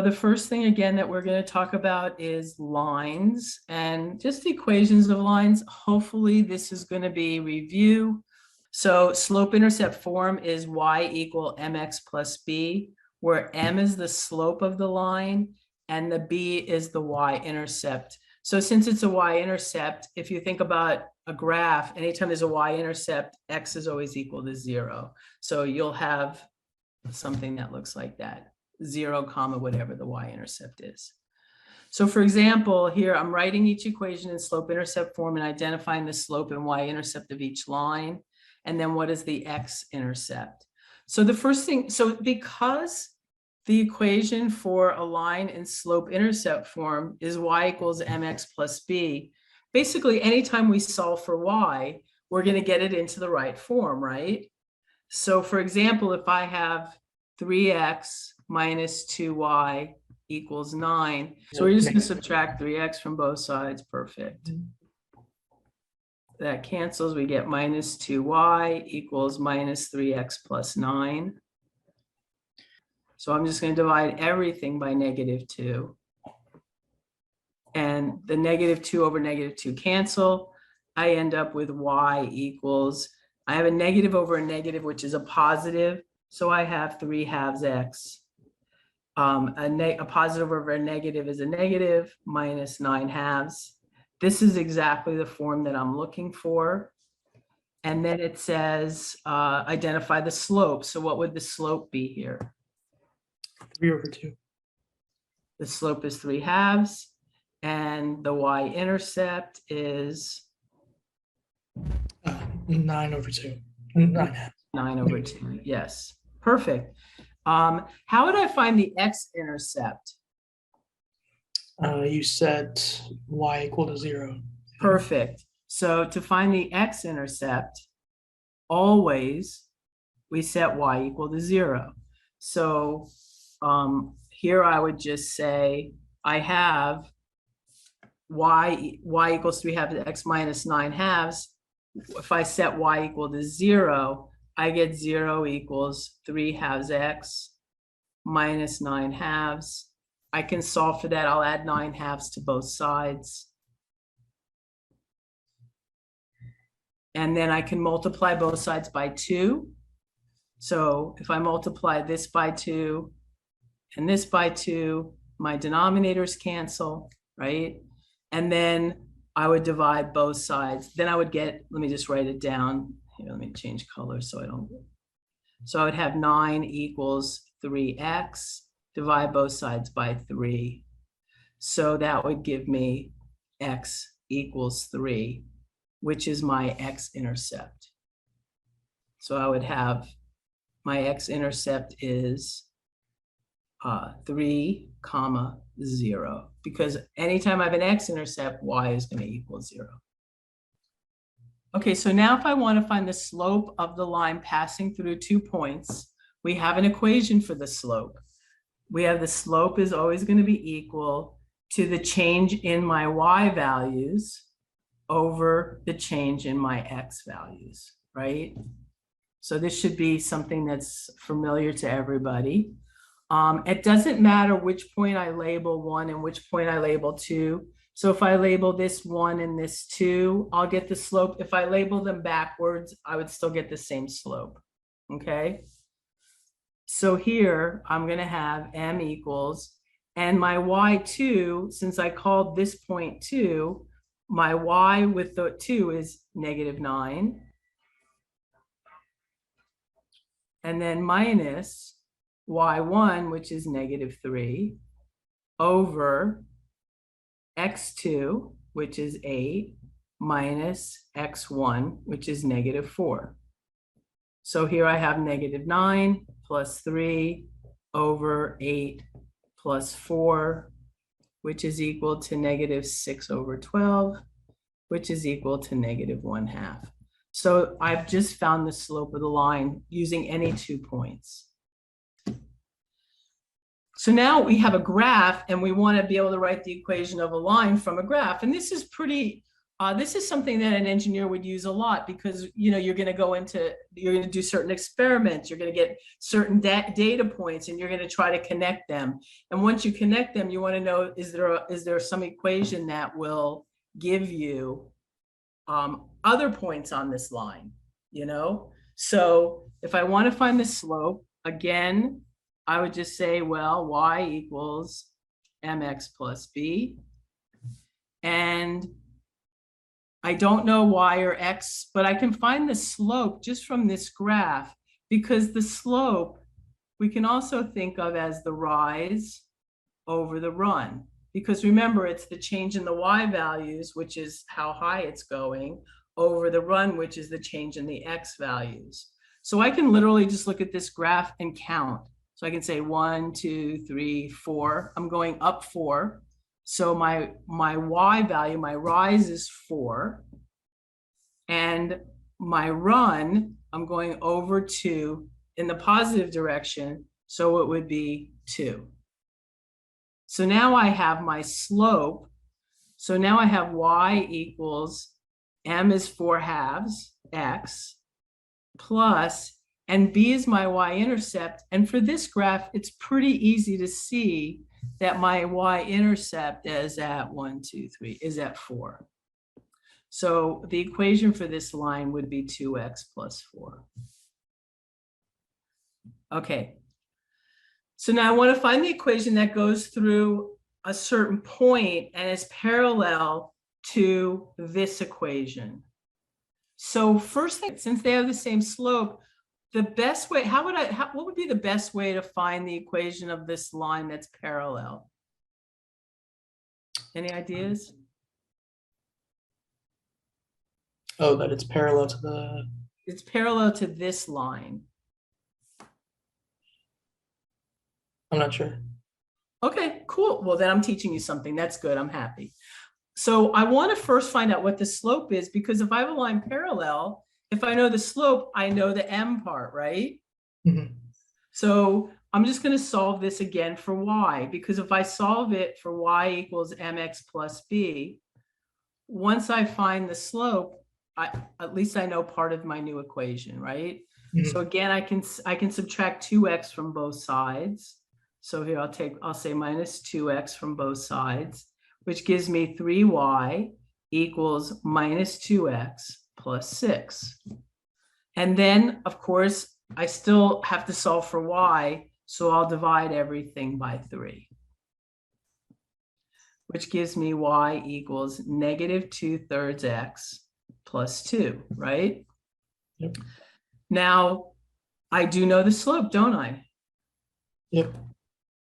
The first thing again that we're going to talk about is lines and just equations of lines. Hopefully this is going to be review. So slope-intercept form is y equal mx plus b, where m is the slope of the line and the b is the y-intercept. So since it's a y-intercept, if you think about a graph, anytime there's a y-intercept, x is always equal to 0. So you'll have something that looks like that. 0, comma, whatever the y-intercept is. So for example, here I'm writing each equation in slope-intercept form and identifying the slope and y-intercept of each line. And then what is the x-intercept? So the first thing, so because the equation for a line in slope-intercept form is y equals mx plus b, basically anytime we solve for y, we're going to get it into the right form, right? So for example, if I have 3x minus 2y equals 9. So we're just going to subtract 3x from both sides. Perfect. That cancels. We get minus 2y equals minus 3x plus 9. So I'm just going to divide everything by -2. And the -2 over -2 cancel. I end up with y equals, I have a negative over a negative, which is a positive. So I have 3/2 x. A positive over a negative is a negative, minus 9/2. This is exactly the form that I'm looking for. And then it says, identify the slope. So what would the slope be here? 3/2. The slope is 3/2. And the y-intercept is 9/2. 9/2. 9/2. Yes, perfect. How would I find the x-intercept? You set y equal to 0. Perfect. So to find the x-intercept, always we set y equal to 0. So here I would just say I have y equals 3/2 x minus 9/2. If I set y equal to 0, I get 0 equals 3/2 x minus 9/2. I can solve for that. I'll add 9/2 to both sides. And then I can multiply both sides by 2. So if I multiply this by 2 and this by 2, my denominators cancel, right? And then I would divide both sides. Then I would get, let me just write it down. Here, let me change color so I don't. So I would have 9 equals 3x, divide both sides by 3. So that would give me x equals 3, which is my x-intercept. So I would have my x-intercept is 3, 0, because anytime I have an x-intercept, y is going to equal 0. Okay, so now if I want to find the slope of the line passing through 2 points, we have an equation for the slope. We have the slope is always going to be equal to the change in my y values over the change in my x values, right? So this should be something that's familiar to everybody. It doesn't matter which point I label 1 and which point I label 2. So if I label this 1 and this 2, I'll get the slope. If I label them backwards, I would still get the same slope, okay? So here I'm going to have m equals, and my y2, since I called this point 2, my y with the 2 is -9. And then minus y1, which is -3, over x2, which is 8, minus x1, which is -4. So here I have -9 plus 3 over 8 plus 4, which is equal to -6 over 12, which is equal to -1/2. So I've just found the slope of the line using any 2 points. So now we have a graph and we want to be able to write the equation of a line from a graph. And this is pretty This is something that an engineer would use a lot because, you know, you're going to do certain experiments, you're going to get certain data points, and you're going to try to connect them. And once you connect them, you want to know, is there some equation that will give you other points on this line, you know? So if I want to find the slope, again, I would just say, well, y equals mx plus b. And I don't know y or x, but I can find the slope just from this graph, because the slope we can also think of as the rise over the run. Because remember, it's the change in the y values, which is how high it's going, over the run, which is the change in the x values. So I can literally just look at this graph and count. So I can say 1, 2, 3, 4. I'm going up 4. So my y value, my rise is 4. And my run, I'm going over 2 in the positive direction. So it would be 2. So now I have my slope. So now I have y equals m is 4/2 x plus, and b is my y-intercept. And for this graph, it's pretty easy to see that my y-intercept is at 1, 2, 3, is at 4. So the equation for this line would be 2x plus 4. Okay. So now I want to find the equation that goes through a certain point and is parallel to this equation. So first thing, since they have the same slope, the best way, what would be the best way to find the equation of this line that's parallel? Any ideas? Oh, that it's parallel to the. It's parallel to this line. I'm not sure. Okay, cool. Well, then I'm teaching you something. That's good. I'm happy. So I want to first find out what the slope is, because if I have a line parallel, if I know the slope, I know the m part, right? Mhm. So I'm just going to solve this again for y, because if I solve it for y equals mx plus b, once I find the slope, at least I know part of my new equation, right? Mhm. So again, I can subtract 2x from both sides. So here I'll say minus 2x from both sides, which gives me 3y equals minus 2x plus 6. And then, of course, I still have to solve for y, so I'll divide everything by 3, which gives me y equals negative 2/3 x plus 2, right? Yep. Now, I do know the slope, don't I? Yep.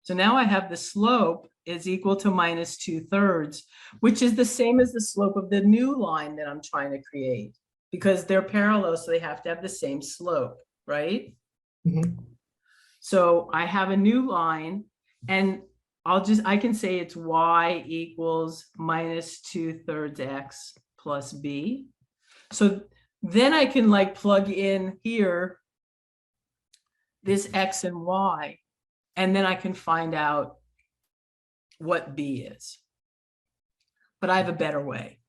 So now I have the slope is equal to minus 2/3, which is the same as the slope of the new line that I'm trying to create, because they're parallel, so they have to have the same slope, right? Mhm. So I have a new line, and I can say it's y equals minus 2/3 x plus b. So then I can like plug in here this x and y, and then I can find out what b is. But I have a better way,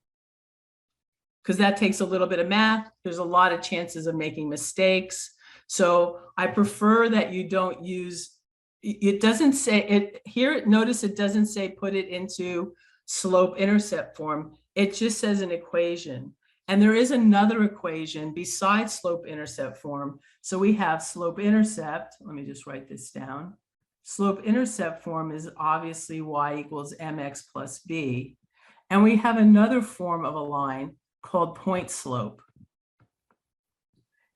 because that takes a little bit of math. There's a lot of chances of making mistakes. So I prefer that you don't use, it doesn't say it here. Notice it doesn't say put it into slope-intercept form. It just says an equation. And there is another equation besides slope-intercept form. So we have slope-intercept. Let me just write this down. Slope-intercept form is obviously y equals mx plus b. And we have another form of a line called point slope.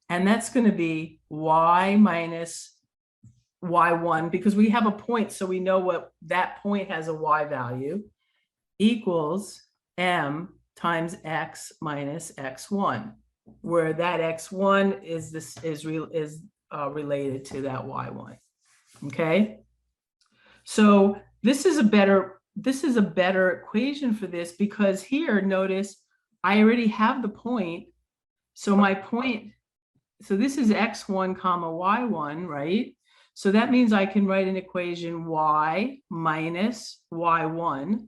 And that's going to be y minus y1, because we have a point, so we know what that point has a y value, equals m times x minus x1, where that x1 is related to that y1. Okay, so this is a better equation for this, because here, notice I already have the point. So my point, so this is x1 comma y1, right? So that means I can write an equation y minus y1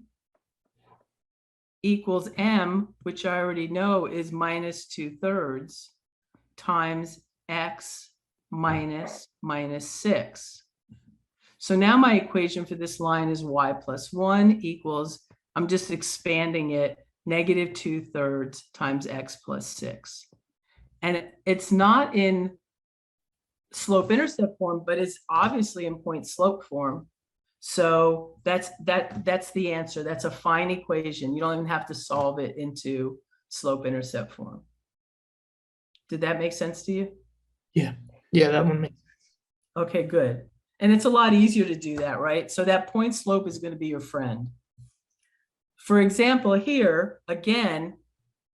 equals m, which I already know is minus 2/3 times x minus 6. So now my equation for this line is y plus 1 equals, I'm just expanding it, negative 2/3 times x plus 6. And it's not in slope-intercept form, but it's obviously in point-slope form. So that's the answer. That's a fine equation. You don't even have to solve it into slope-intercept form. Did that make sense to you? Yeah, that one makes. Okay, good. And it's a lot easier to do that, right? So that point slope is going to be your friend. For example, here, again,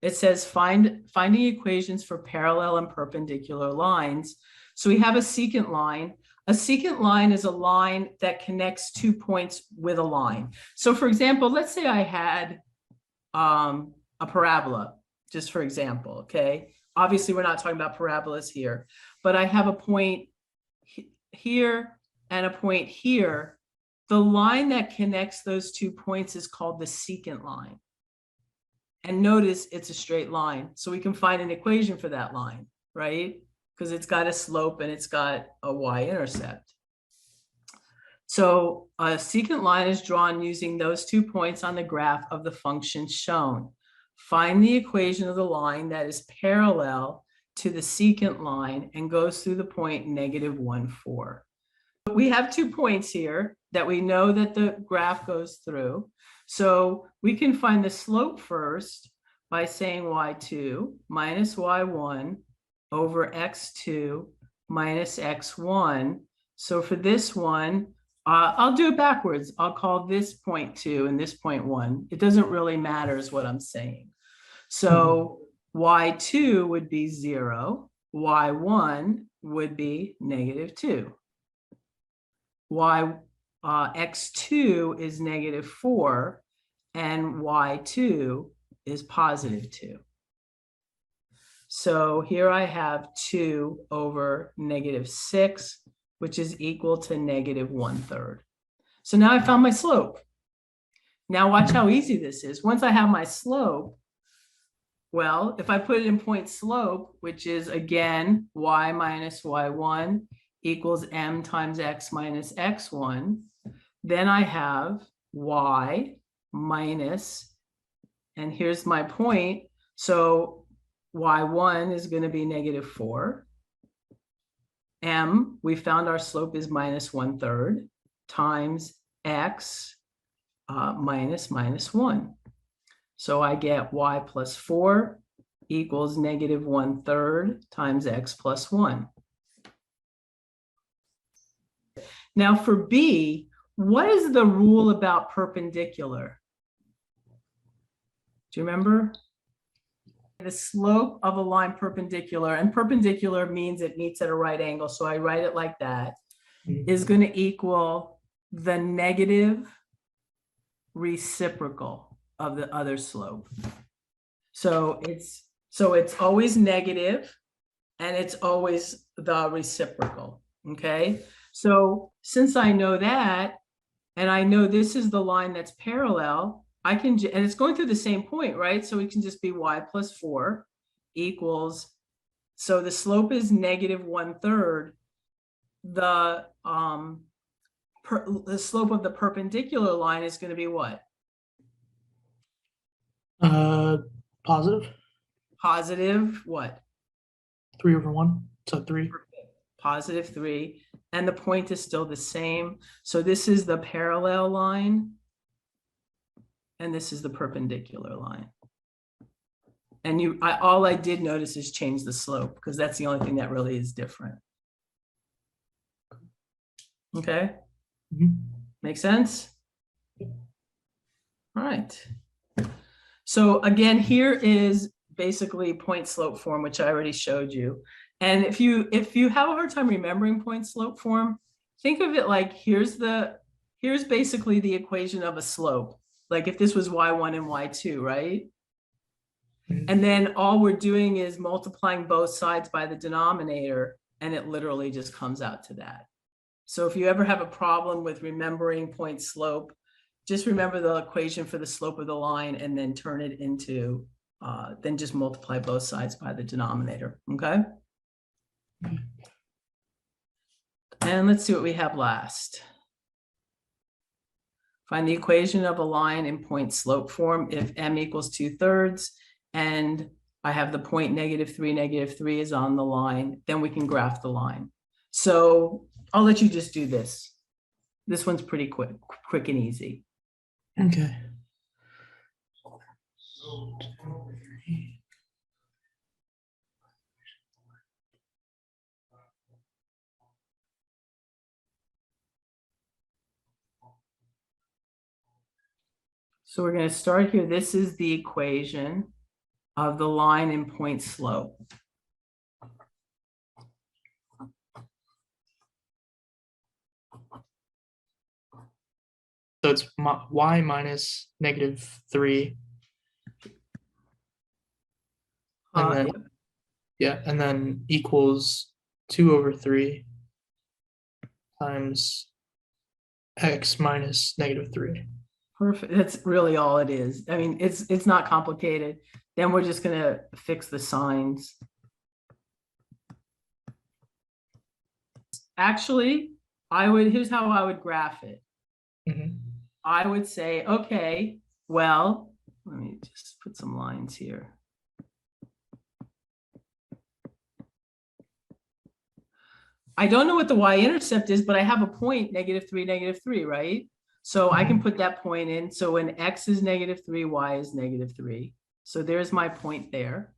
it says finding equations for parallel and perpendicular lines. So we have a secant line. A secant line is a line that connects 2 points with a line. So for example, let's say I had a parabola, just for example, okay? Obviously, we're not talking about parabolas here, but I have a point here and a point here. The line that connects those 2 points is called the secant line. And notice it's a straight line. So we can find an equation for that line, right? Because it's got a slope and it's got a y-intercept. So a secant line is drawn using those 2 points on the graph of the function shown. Find the equation of the line that is parallel to the secant line and goes through the point negative 1, 4. We have 2 points here that we know that the graph goes through. So we can find the slope first by saying y2 minus y1 over x2 minus x1. So for this one, I'll do it backwards. I'll call this point 2 and this point 1. It doesn't really matter is what I'm saying. So y2 would be 0. Y1 would be negative 2. X2 is negative 4 and y2 is positive 2. So here I have 2 over negative 6, which is equal to negative 1/3. So now I found my slope. Now watch how easy this is. Once I have my slope, well, if I put it in point slope, which is again y minus y1 equals m times x minus x1, then I have y minus, and here's my point. So y1 is going to be negative 4. M, we found our slope is minus 1/3 times x minus 1. So I get y plus 4 equals negative 1/3 times x plus 1. Now for B, what is the rule about perpendicular? Do you remember? The slope of a line perpendicular, and perpendicular means it meets at a right angle, so I write it like that, is going to equal the negative reciprocal of the other slope. So it's always negative and it's always the reciprocal, okay? So since I know that, and I know this is the line that's parallel, I can, and it's going through the same point, right? So it can just be y plus 4 equals, so the slope is negative 1/3. The slope of the perpendicular line is going to be what? Positive. Positive what? 3 over 1, so 3. Positive 3, and the point is still the same. So this is the parallel line, and this is the perpendicular line. And all I did notice is change the slope, because that's the only thing that really is different. Okay? Make sense? All right. So again, here is basically point slope form, which I already showed you. And if you have a hard time remembering point slope form, think of it like here's basically the equation of a slope. Like if this was y1 and y2, right? And then all we're doing is multiplying both sides by the denominator, and it literally just comes out to that. So if you ever have a problem with remembering point slope, just remember the equation for the slope of the line and then turn it into, then just multiply both sides by the denominator, okay? And let's see what we have last. Find the equation of a line in point slope form if m equals 2/3 and I have the point -3 is on the line, then we can graph the line. So I'll let you just do this. This one's pretty quick and easy. Okay. So we're going to start here. This is the equation of the line in point slope. So it's y minus -3. And then, yeah, and then equals 2/3 times x minus -3. Perfect. That's really all it is. I mean, it's not complicated. Then we're just going to fix the signs. Actually, here's how I would graph it. Mhm. I would say, okay, well, let me just put some lines here. I don't know what the y-intercept is, but I have a point -3, -3, right? So I can put that point in. So when x is -3, y is -3. So there's my point there.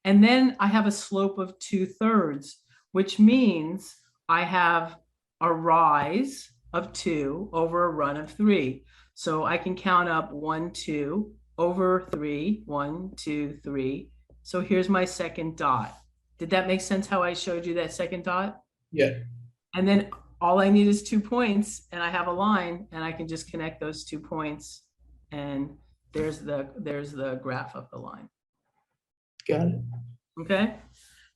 And then I have a slope of 2/3, which means I have a rise of 2 over a run of 3. So I can count up 1, 2 over 3, 1, 2, 3. So here's my second dot. Did that make sense how I showed you that second dot? Yeah. And then all I need is 2 points and I have a line and I can just connect those 2 points and there's the graph of the line. Got it. Okay,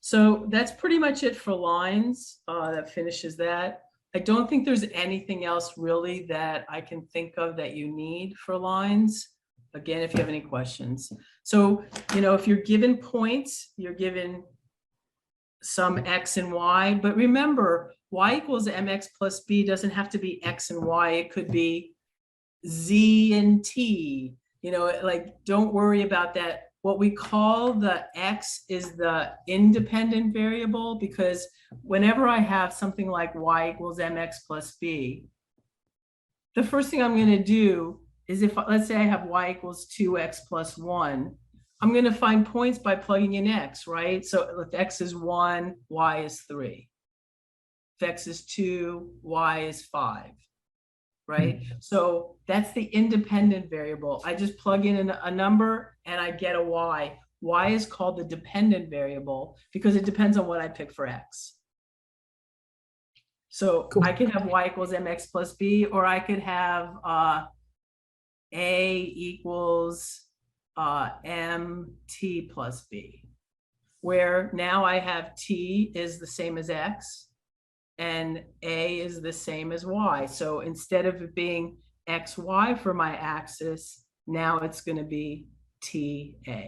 so that's pretty much it for lines. That finishes that. I don't think there's anything else really that I can think of that you need for lines. Again, if you have any questions. So, if you're given points, you're given some x and y, but remember, y equals mx plus b doesn't have to be x and y. It could be z and t. Don't worry about that. What we call the x is the independent variable, because whenever I have something like y equals mx plus b, the first thing I'm going to do is, let's say I have y equals 2x plus 1, I'm going to find points by plugging in x, right? So if x is 1, y is 3. If x is 2, y is 5, right? So that's the independent variable. I just plug in a number and I get a y. Y is called the dependent variable because it depends on what I pick for x. So Cool. I could have y equals mx plus b, or I could have a equals mt plus b, where now I have t is the same as x and a is the same as y. So instead of it being xy for my axis, now it's going to be ta.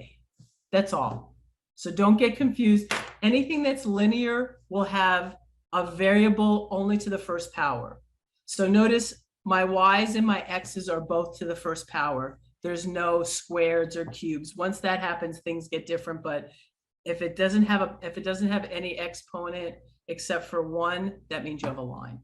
That's all. So don't get confused. Anything that's linear will have a variable only to the first power. So notice my y's and my x's are both to the first power. There's no squareds or cubes. Once that happens, things get different. But if it doesn't have any exponent except for 1, that means you have a line.